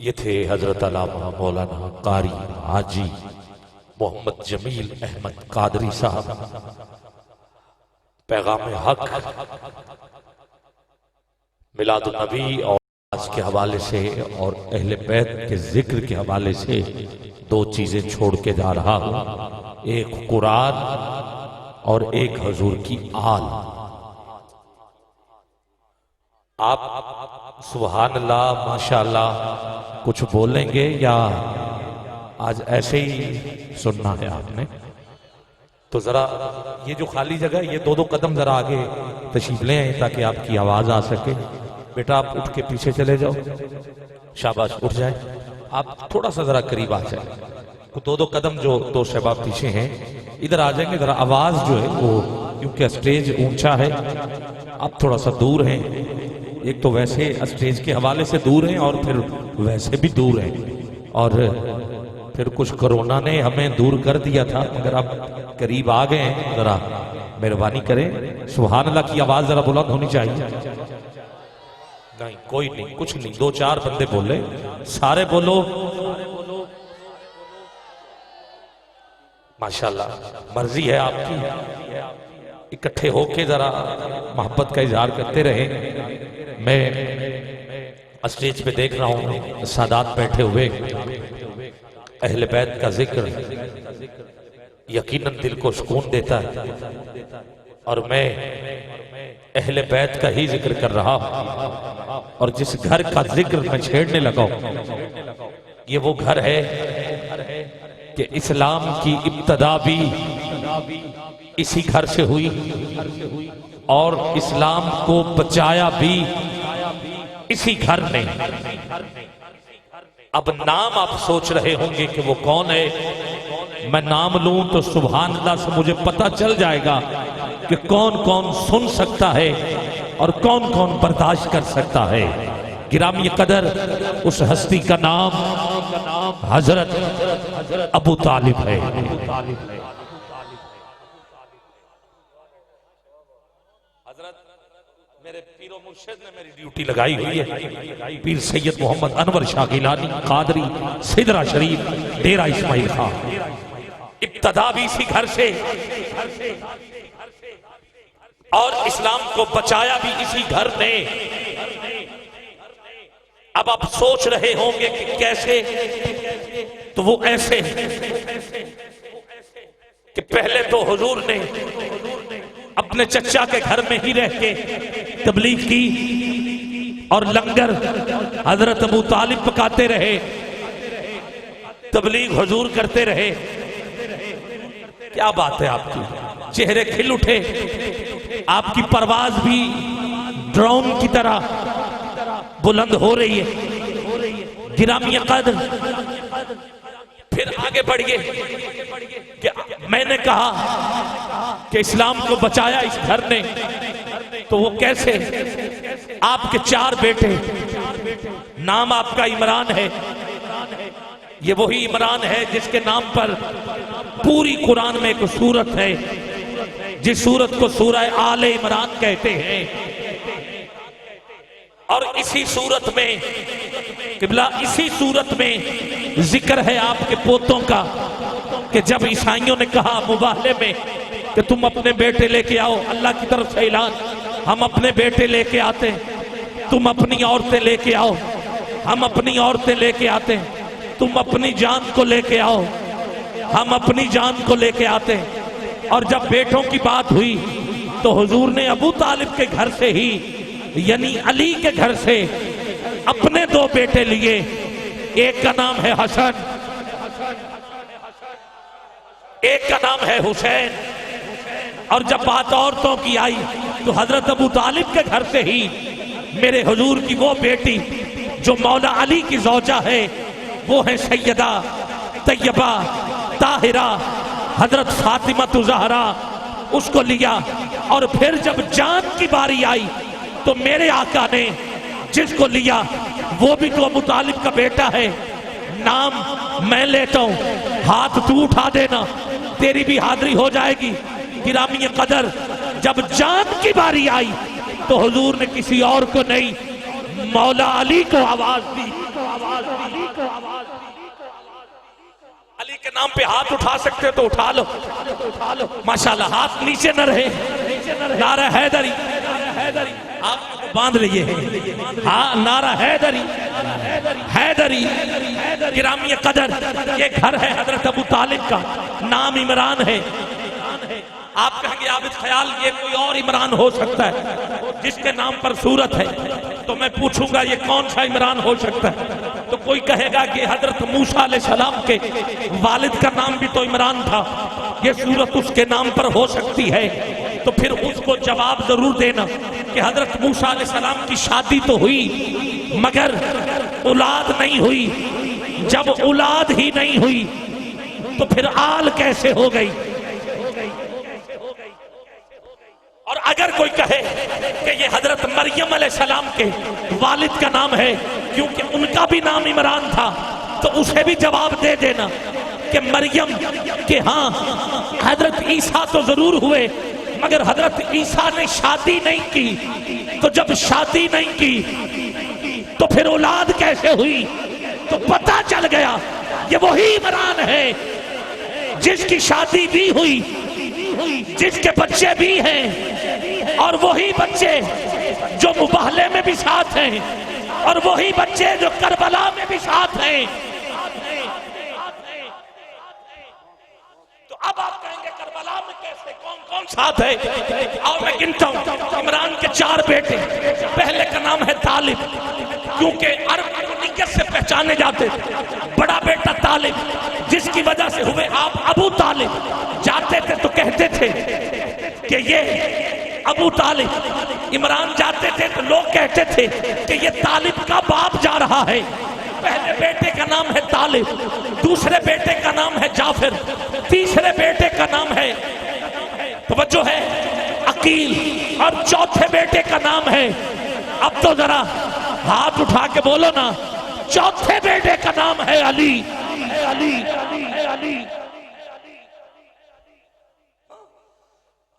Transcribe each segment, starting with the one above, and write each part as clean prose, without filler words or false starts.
یہ تھے حضرت علامہ مولانا قاری حاجی محمد جمیل احمد قادری صاحب، پیغام حق، میلاد النبی اور آج کے حوالے سے اور اہل بیت کے ذکر کے حوالے سے دو چیزیں چھوڑ کے جا رہا ہوں، ایک قرآن اور ایک حضور کی آل۔ آپ سبحان اللہ ماشاءاللہ کچھ بولیں گے یا آج ایسے ہی سننا ہے آپ نے؟ تو ذرا یہ جو خالی جگہ ہے، یہ دو قدم ذرا آگے تشریف لے آئیں تاکہ آپ کی آواز آ سکے۔ بیٹا آپ اٹھ کے پیچھے چلے جاؤ، شاباش اٹھ جائے، آپ تھوڑا سا ذرا قریب آ جائیں، دو قدم جو دو شباب پیچھے ہیں ادھر آ جائیں گے، ذرا آواز جو ہے وہ کیونکہ اسٹیج اونچا ہے، آپ تھوڑا سا دور ہیں، ایک تو ویسے اسٹیج کے حوالے سے دور ہیں اور پھر ویسے بھی دور ہیں، اور پھر کچھ کرونا نے ہمیں دور کر دیا تھا، مگر اب قریب آ گئے ہیں، ذرا مہربانی کریں، سبحان اللہ کی آواز ذرا بلند ہونی چاہیے۔ نہیں کوئی نہیں، کچھ نہیں، دو چار بندے بولے، سارے بولو ماشاءاللہ، مرضی ہے آپ کی، اکٹھے ہو کے ذرا محبت کا اظہار کرتے رہے۔ میں اسٹیج پہ دیکھ رہا ہوں سادات بیٹھے ہوئے، اہل بیت کا ذکر یقیناً دل کو سکون دیتا ہے، اور میں اہل بیت کا ہی ذکر کر رہا ہوں، اور جس گھر کا ذکر میں چھیڑنے لگا ہوں یہ وہ گھر ہے کہ اسلام کی ابتدا بھی اسی گھر سے ہوئی اور اسلام کو بچایا بھی اسی گھر نے۔ اب نام آپ سوچ رہے ہوں گے کہ وہ کون ہے، میں نام لوں تو سبحان اللہ سے مجھے پتہ چل جائے گا کہ کون کون سن سکتا ہے اور کون کون برداشت کر سکتا ہے۔ گرامی قدر اس ہستی کا نام حضرت ابو طالب ہے۔ حضرت میرے پیر و مرشد نے میری ڈیوٹی لگائی ہوئی ہے، پیر سید محمد انور شاہ گیلانی قادری سدرہ شریف ڈیرہ اسماعیل خان، ابتدا بھی اسی گھر سے اور اسلام کو بچایا بھی اسی گھر نے۔ اب آپ سوچ رہے ہوں گے کہ کیسے، تو وہ ایسے کہ پہلے تو حضور نے اپنے چچا کے گھر میں ہی رہ کے تبلیغ کی اور لنگر حضرت ابو طالب پکاتے رہے، تبلیغ حضور کرتے رہے۔ کیا بات ہے آپ کی، چہرے کھل اٹھے، آپ کی پرواز بھی ڈرون کی طرح بلند ہو رہی ہے۔ گرامی قدر پھر آگے بڑھئے کہ میں نے کہا کہ اسلام کو بچایا اس گھر نے، تو وہ کیسے؟ آپ کے چار بیٹے، نام آپ کا عمران ہے، یہ وہی عمران ہے جس کے نام پر پوری قرآن میں ایک سورت ہے، جس سورت کو سورہ آل عمران کہتے ہیں، اور اسی سورت میں قبلہ اسی سورت میں ذکر ہے آپ کے پوتوں کا، کہ جب عیسائیوں نے کہا مباہلے میں کہ تم اپنے بیٹے لے کے آؤ، اللہ کی طرف سے اعلان، ہم اپنے بیٹے لے کے آتے ہیں، تم اپنی عورتیں لے کے آؤ، ہم اپنی عورتیں لے کے آتے ہیں، تم اپنی جان کو لے کے آؤ، ہم اپنی جان کو لے کے آتے ہیں۔ اور جب بیٹوں کی بات ہوئی تو حضور نے ابو طالب کے گھر سے ہی، یعنی علی کے گھر سے اپنے دو بیٹے لیے، ایک کا نام ہے حسن، ایک کا نام ہے حسین، اور جب بات عورتوں کی آئی تو حضرت ابو طالب کے گھر سے ہی میرے حضور کی وہ بیٹی جو مولا علی کی زوجہ ہے، وہ ہے سیدہ طیبہ طاہرہ حضرت فاطمہ زہرا، اس کو لیا۔ اور پھر جب جان کی باری آئی تو میرے آقا نے جس کو لیا وہ بھی تو ابو طالب کا بیٹا ہے، نام میں لیتا ہوں، ہاتھ تو اٹھا دینا، تیری بھی حاضری ہو جائے گی۔ گرامی قدر جب جان کی باری آئی تو حضور نے کسی اور کو نہیں، مولا علی کو آواز دی. علی کے نام پہ ہاتھ اٹھا سکتے تو اٹھا لو. ماشاءاللہ ہاتھ نیچے نہ رہے. نعرہ حیدری آپ باندھ لیے. ہاں نعرہ حیدری حیدری. گرامی قدر یہ گھر ہے حضرت ابو طالب کا. نام عمران ہے. آپ کہیں گے عابد خیال یہ کوئی اور عمران ہو سکتا ہے جس کے نام پر سورت ہے. تو میں پوچھوں گا یہ کون سا عمران ہو سکتا ہے؟ تو کوئی کہے گا کہ حضرت موسیٰ علیہ السلام کے والد کا نام بھی تو عمران تھا, یہ سورت اس کے نام پر ہو سکتی ہے. تو پھر اس کو جواب ضرور دینا کہ حضرت موسیٰ علیہ السلام کی شادی تو ہوئی مگر اولاد نہیں ہوئی. جب اولاد ہی نہیں ہوئی تو پھر آل کیسے ہو گئی؟ اور اگر کوئی کہے کہ یہ حضرت مریم علیہ السلام کے والد کا نام ہے کیونکہ ان کا بھی نام عمران تھا, تو اسے بھی جواب دے دینا کہ مریم کہ ہاں حضرت عیسیٰ تو ضرور ہوئے مگر حضرت عیسیٰ نے شادی نہیں کی. تو جب شادی نہیں کی تو پھر اولاد کیسے ہوئی؟ تو پتہ چل گیا یہ وہی عمران ہے جس کی شادی بھی ہوئی, جس کے بچے بھی ہیں, اور وہی بچے جو مباہلے میں بھی ساتھ ہیں, اور وہی بچے جو کربلا میں بھی ساتھ ہیں. تو اب آپ کہیں گے کربلا میں کیسے کون کون ساتھ ہے؟ اور میں گنتا ہوں. عمران کے 4 بیٹے. پہلے کا نام ہے طالب کیونکہ عرب نیت سے پہچانے جاتے تھے. بڑا بیٹا طالب جس کی وجہ سے ہوئے آپ ابو طالب. جاتے تھے تو کہتے تھے کہ یہ ابو طالب. عمران جاتے تھے تو لوگ کہتے تھے کہ یہ طالب کا باپ جا رہا ہے. پہلے بیٹے کا نام ہے طالب, دوسرے بیٹے کا نام ہے جعفر, تیسرے بیٹے کا نام ہے توجہ ہے عقیل, اور چوتھے بیٹے کا نام ہے, اب تو ذرا ہاتھ اٹھا کے بولو نا, چوتھے بیٹے کا نام ہے علی.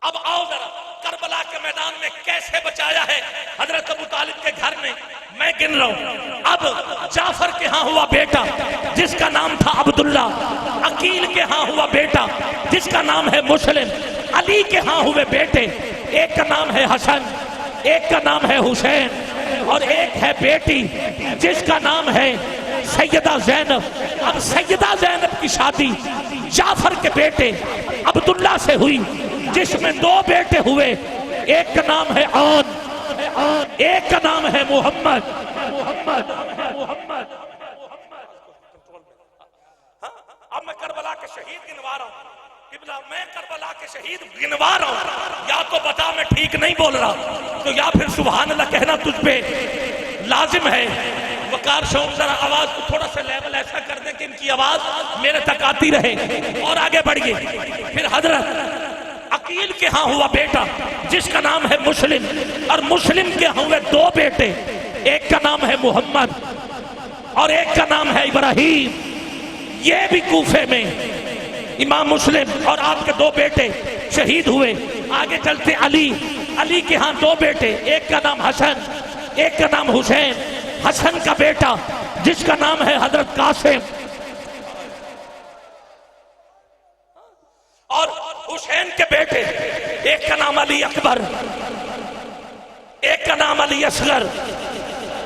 اب آؤ ذرا کربلا کے میدان میں کیسے بچایا ہے حضرت ابو طالب کے گھر میں. میں گن رہا ہوں. اب جعفر کے ہاں ہوا بیٹا جس کا نام تھا عبداللہ, عقیل کے ہاں ہوا بیٹا جس کا نام ہے مسلم, علی کے ہاں ہوئے بیٹے, ایک کا نام ہے حسن, ایک کا نام ہے حسین, اور ایک ہے بیٹی جس کا نام ہے سیدہ زینب. اب سیدہ زینب کی شادی جعفر کے بیٹے عبداللہ سے ہوئی جس میں 2 بیٹے ہوئے, ایک کا نام ہے عون, ایک کا نام ہے محمد. اب میں کربلا کے شہید گنوا رہا ہوں. میں کربلا کے شہید گنوا رہا ہوں. یا تو بتا میں ٹھیک نہیں بول رہا, تو یا پھر سبحان اللہ کہنا تجھ پہ لازم ہے. وقار شوم ذرا آواز کو تھوڑا سا لیول ایسا کر دیں کہ ان کی آواز میرے تک آتی رہے اور آگے بڑھئے. پھر حضرت عقیل کے ہاں ہوا بیٹا جس کا نام ہے مسلم, اور مسلم کے ہاں ہوئے 2 بیٹے, ایک کا نام ہے محمد اور ایک کا نام ہے ابراہیم. یہ بھی کوفے میں امام مسلم اور آپ کے 2 بیٹے شہید ہوئے. آگے چلتے علی, علی کے ہاں 2 بیٹے, ایک کا نام حسن, ایک کا نام حسین. حسن کا بیٹا جس کا نام ہے حضرت قاسم, اور حسین کے بیٹے ایک کا نام علی اکبر, ایک کا نام علی اصغر.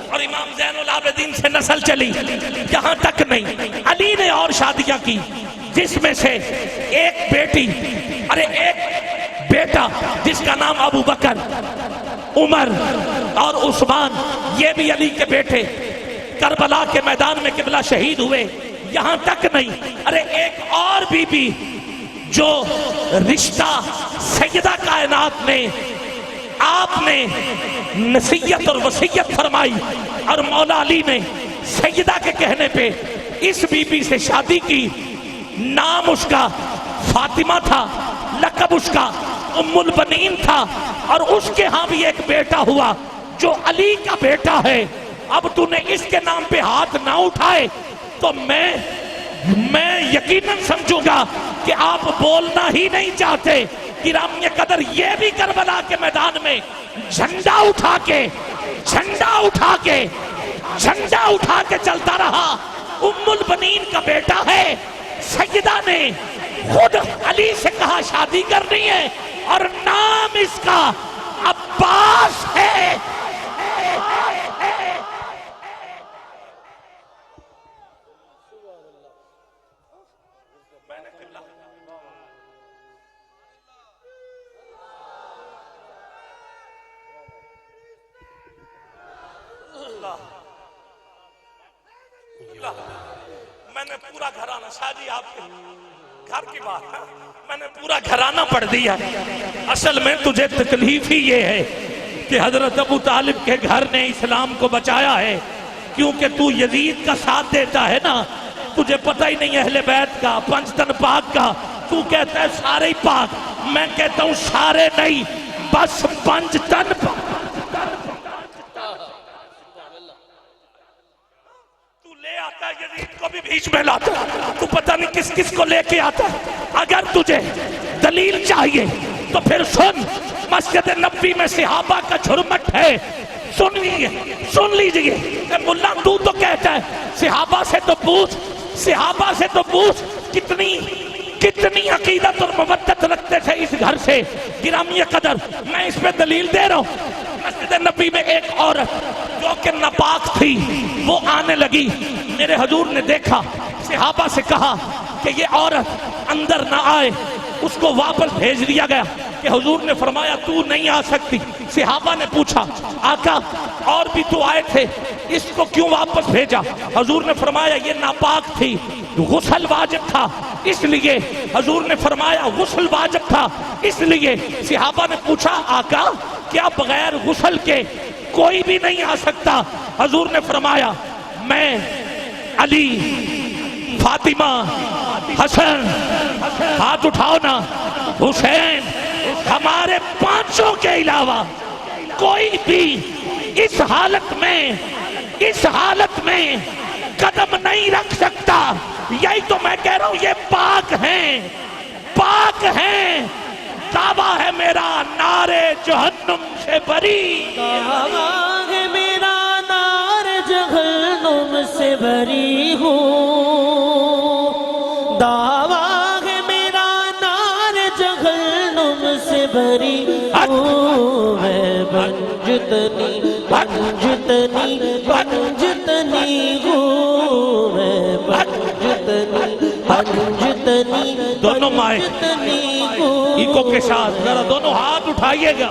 اور امام زین العابدین سے نسل چلی. یہاں تک نہیں, علی نے اور شادیاں کی جس میں سے ایک بیٹی, ایک بیٹا جس کا نام ابو بکر, عمر اور عثمان, یہ بھی علی کے بیٹے کربلا کے میدان میں قبلہ شہید ہوئے. یہاں تک نہیں, ایک اور بی بی جو رشتہ سیدہ کائنات نے آپ نے نصیحت اور وصیت فرمائی, اور مولا علی نے سیدہ کے کہنے پہ اس بی بی سے شادی کی. نام اس کا فاطمہ تھا, لقب اس کا ام البنین تھا, اور اس کے ہاں بھی ایک بیٹا ہوا جو علی کا بیٹا ہے. اب تو نے اس کے نام پہ ہاتھ نہ اٹھائے تو میں یقیناً سمجھوں گا کہ آپ بولنا ہی نہیں چاہتے. گرامی قدر یہ بھی کربلا کے میدان میں جھنڈا اٹھا کے جھنڈا اٹھا کے چلتا رہا. ام البنین کا بیٹا ہے. سیدہ نے خود علی سے کہا شادی کرنی ہے اور نام اس کا عباس ہے. میں نے پورا گھرانہ شاہ جی آپ کے گھر کی بات ہے میں نے پورا گھرانہ پڑھ دیا. اصل میں تجھے تکلیف ہی یہ ہے کہ حضرت ابو طالب کے گھر نے اسلام کو بچایا ہے کیونکہ تو یزید کا ساتھ دیتا ہے نا. تجھے پتہ ہی نہیں اہل بیت کا پنج تن پاک کا. تو کہتا ہے سارے ہی پاک. میں کہتا ہوں سارے نہیں بس پنج تن پاک. آتا ہے یزید کو بھی بیچ میں لاتا. تو پتہ نہیں کس کس کو لے کے آتا ہے. اگر تجھے دلیل چاہیے تو پھر سن. مسجد نبوی میں صحابہ کا جھرمٹ ہے. سن لیجئے. ملا تو کہتا ہے صحابہ سے تو پوچھ کتنی عقیدت اور مودت رکھتے تھے اس گھر سے. گرامی قدر میں اس پہ دلیل دے رہا ہوں. مسجد نبی میں ایک عورت جو کہ ناپاک تھی وہ آنے لگی. میرے حضور نے دیکھا, صحابہ سے کہا کہ یہ عورت اندر نہ آئے. اس کو واپس بھیج دیا گیا کہ حضور نے فرمایا تو نہیں آ سکتی. صحابہ نے پوچھا آقا اور بھی تو آئے تھے, اس کو کیوں واپس بھیجا؟ حضور نے فرمایا یہ ناپاک تھی, غسل واجب تھا اس لیے. حضور نے فرمایا غسل واجب تھا اس لیے. صحابہ نے پوچھا آقا کیا بغیر غسل کے کوئی بھی نہیں آ سکتا؟ حضور نے فرمایا میں, علی, فاطمہ, حسن, ہاتھ اٹھاؤ نا, حسین, ہمارے پانچوں کے علاوہ کوئی بھی اس حالت میں قدم نہیں رکھ سکتا. یہی تو میں کہہ رہا ہوں یہ پاک ہیں. دعویٰ ہے میرا نارے جہنم سے بری. دعویٰ ہے میرا نارے جہنم سے بری ہوں. دعویٰ ہے میرا نارے جہنم سے بری ہوں. میں بنجتنی ہوں. میں بنجتنی دونوں مائیں ایکو کے ساتھ ذرا دونوں ہاتھ اٹھائیے گا.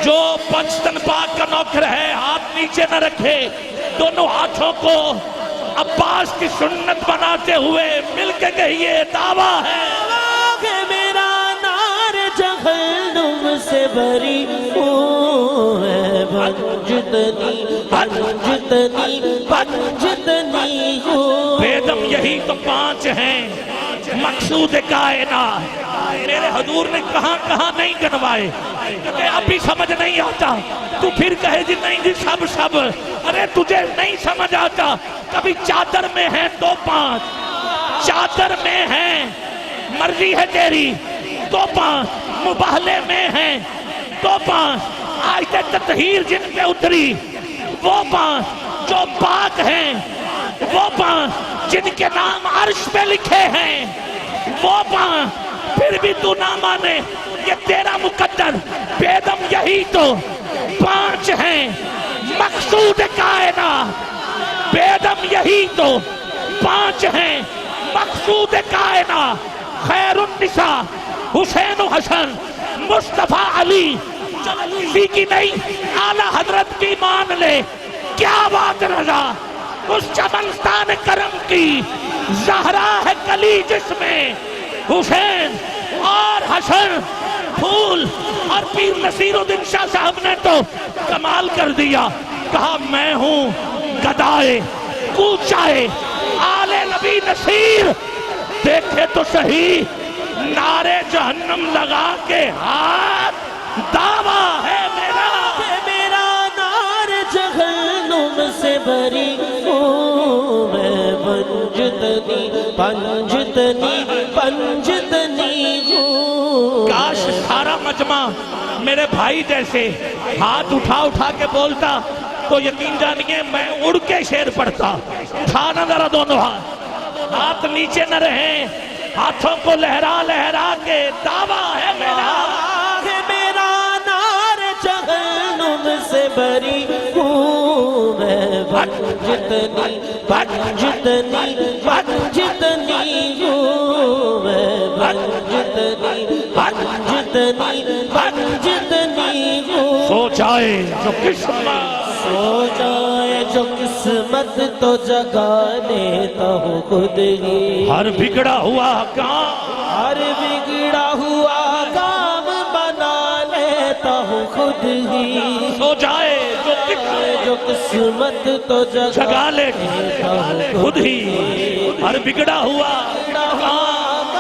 جو پنجتن پاک کا نوکر ہے ہاتھ نیچے نہ رکھے. دونوں ہاتھوں کو عباس کی سنت بناتے ہوئے مل کے کہیے دعویٰ ہے میرا نار جہنم سے بری ہوں. میں بنجتنی ہوں. بیدم یہی تو پانچ ہیں مقصود کائنات. میرے حضور نے کہاں کہاں نہیں گنوائے. اب بھی سمجھ نہیں آتا تو پھر کہے جی نہیں جی سب. ارے تجھے نہیں سمجھ آتا. کبھی چادر میں ہیں تو پانچ, چادر میں ہیں مرضی ہے تیری تو پانچ, مباہلے میں ہیں تو پانچ, آیت تطہیر جن پہ اتری وہ پانچ, جو پاک ہیں وہ پانچ, جن کے نام عرش پہ لکھے ہیں وہ پانچ. پھر بھی تو نہ مانے یہ تیرا مقدر. بیدم یہی تو پانچ ہیں مقصود کائنات. بیدم یہی تو پانچ ہیں مقصود کائنات. خیر النساء حسین و حسن, مصطفیٰ علی. کسی کی نہیں اعلیٰ حضرت کی مان لے. کیا بات رضا اس چمنستان کرم کی زہرا ہے کلی جس میں حسین اور حسن پھول. اور پیر نصیر الدین شاہ صاحب نے تو کمال کر دیا. کہا میں ہوں گدائے کوچائے آل نبی نصیر. دیکھے تو صحیح نعرے جہنم لگا کے ہاتھ. دعویٰ ہے میرا نار جہنم سے بری ہوں. میں بنجتنی ہوں. کاش سارا مجمع میرے بھائی جیسے ہاتھ اٹھا کے بولتا کو یقین جانیے میں اڑ کے شعر پڑھتا. اٹھانا ذرا دونوں ہاتھ نیچے نہ رہیں, ہاتھوں کو لہرا لہرا کے دعویٰ ہے میرا میرا نار جہنم سے بری ہوں میں, بنجتنی بنجتنی بنجتنی ہوں میں, بنجتنی بنجتنی بنجتنی ہوں. سو جائے جو قسمت, سو جائے جو قسمت تو جگا لیتا ہوں خود ہی, ہر بگڑا ہوا کام, ہر بگڑا ہوا کام بنا لیتا ہوں خود ہی. سو جائے جو قسمت تو جگا لیتا ہوں خود ہی, ہر بگڑا ہوا کام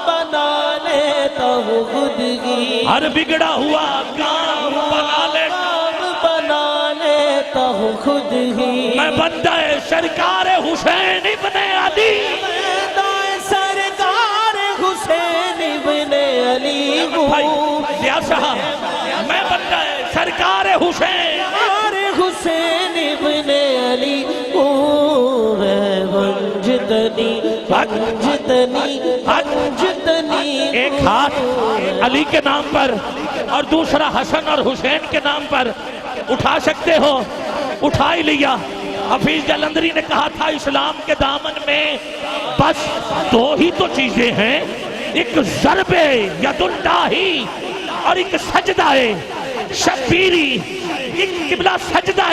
بنا لیتا ہوں خود ہی, ہر بگڑا ہوا کام بنا لیتا ہوں خود ہی. میں بندہ سرکار حسین ابن علی, سرکار حسین ابن علی ہوں. یا صاحب میں بندہ سرکار حسین ابن علی ہوں میں, بنجتنی بنجتنی بنجتنی. ایک ہاتھ علی کے نام پر اور دوسرا حسن اور حسین کے نام پر اٹھا سکتے ہو, اٹھا ہی لیا. حفیظ جلندری نے کہا تھا اسلام کے دامن میں بس دو ہی تو چیزیں ہیں, ایک ضرب ید اللہ اور ایک سجدہ شبیری, ایک قبلہ سجدہ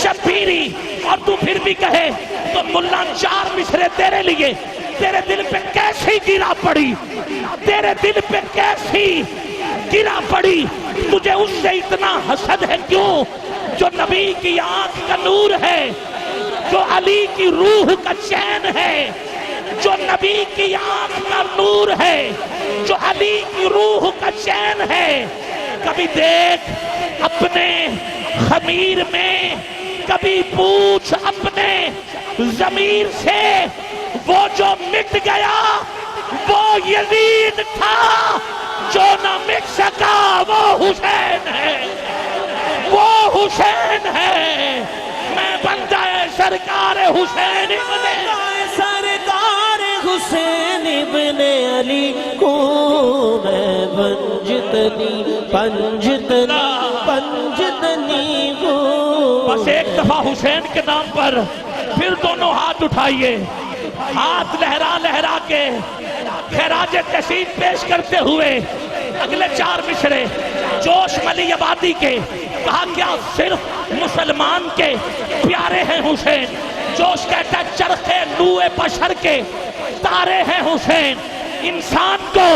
شبیری. اور تو پھر بھی کہے تو ملا 4 مصرے تیرے لیے, تیرے دل پہ کیسی گرا پڑی, تیرے دل پہ کیسی گرا پڑی, تجھے اس سے اتنا حسد ہے کیوں؟ جو نبی کی آنکھ کا نور ہے, جو علی کی روح کا چین ہے, جو نبی کی آنکھ کا نور ہے, جو علی کی روح کا چین ہے. کبھی دیکھ اپنے خمیر میں, کبھی پوچھ اپنے ضمیر سے, وہ جو مٹ گیا وہ یزید تھا, جو نہ مٹ سکا وہ حسین ہے, وہ حسین ہے. میں بندہ سرکار حسین ابن سرکار حسین ابن علی ہوں میں, بنجتنی بنجتنی بنجتنی ہوں. بس ایک دفعہ حسین کے نام پر پھر دونوں ہاتھ اٹھائیے, ہاتھ لہرا لہرا کے خراج تحسین پیش کرتے ہوئے اگلے 4 مصرے جوش ملی آبادی کے. کہا کیا صرف مسلمان کے پیارے ہیں حسین, جوش کہتا ہے چرخے نوے بشر کے تارے ہیں حسین. انسان کو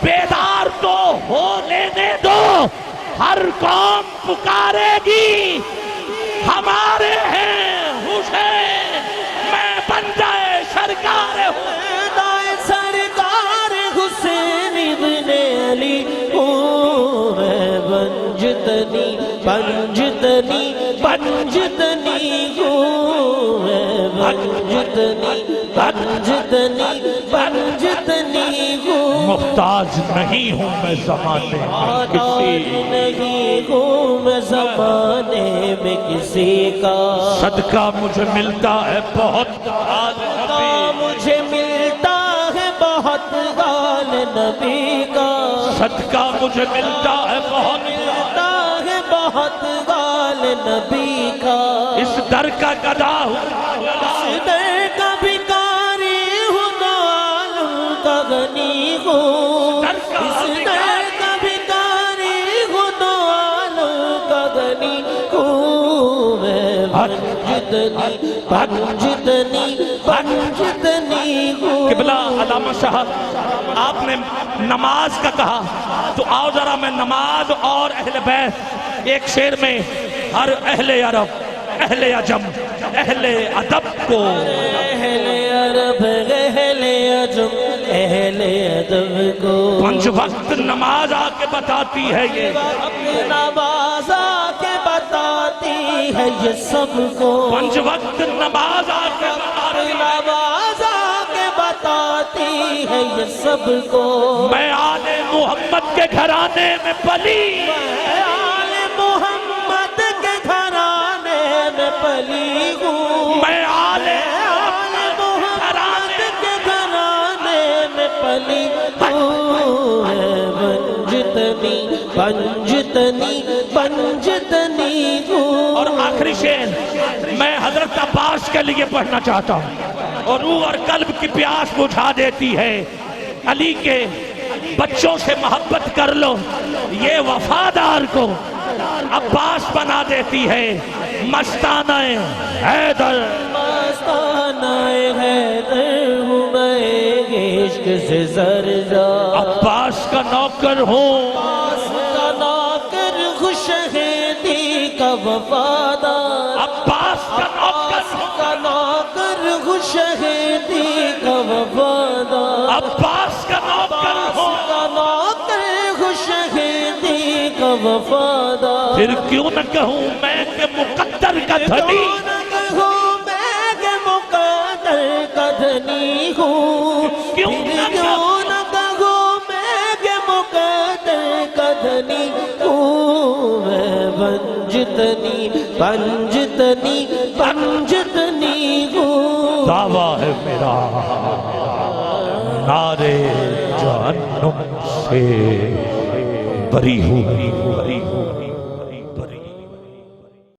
بیدار تو ہو لینے دو, ہر قوم پکارے گی ہمارے ہیں حسین. میں بندہ سرکار حسین ابن علی ہوں میں, بنجتنی بنجتنی بنجتنی ہوں میں, بنجتنی بنجتنی بنجتنی ہوں. محتاج نہیں ہوں میں زمانے میں محتاج نہیں ہوں میں زمانے میں کسی کا, صدقہ مجھے ملتا ہے بہت, مجھے ملتا ہے بہت غال نبی کا, صدقہ مجھے ملتا ہے بہت, ملتا ہے بہت غال نبی کا. اس در کا گدا ہوں, اس در کا بھکاری ہوں, عالم کا غنی ہوں. اس در کا بھکاری ہوں, عالم کا غنی ہوں میں, بنجتنی بنجتنی بنجتنی ہوں. قبلہ علامہ صاحب آپ نے نماز کا کہا تو آؤ ذرا میں نماز اور اہل بیت ایک شعر میں ہر اہل عرب, اہل عجم, اہل ادب کو, اہل عرب اہل عجم اہل ادب کو 5 وقت نماز آ کے بتاتی ہے یہ, نماز آ کے بتاتی ہے یہ سب کو, 5 وقت نماز آ کے نماز آ کے بتاتی ہے یہ سب کو. میں آل محمد کے گھرانے میں پلی, آل محمد کے گھرانے پلی ہوں، میں آلے محمد کے گھرانے میں پلی ہوں، بنجتنی بنجتنی بنجتنی ہوں۔ اور آخری شعر میں حضرت عباس کے لیے پڑھنا چاہتا ہوں، اور روح اور قلب کی پیاس بجھا دیتی ہے۔ علی کے بچوں سے محبت کر لو، یہ وفادار کو عباس بنا دیتی ہے۔ مستانہ حیدر، مستانہ حیدر ہوں میں عشق سے زرزار، عباس کا نوکر ہوں، عباس کا نوکر خوشہدی کا وفادار، عباس کا نوکر ہوں، کا نوکر خوشہدی کا وفادار، عباس کا نوکر ہوں، کا نوکر خوشہدی کا وفادار۔ پھر کیوں نہ کہوں میں کہ مقدر کا دھنی، کیوں نہ کہوں میں کہ مقدر کا دھنی ہوں، کیوں نہ کیوں نہ کہوں میں کہ مقدر کا دھنی ہوں، میں بنجتنی بنجتنی بنجتنی ہوں۔ دعویٰ ہے میرا نعرے جہنم سے بری ہوں۔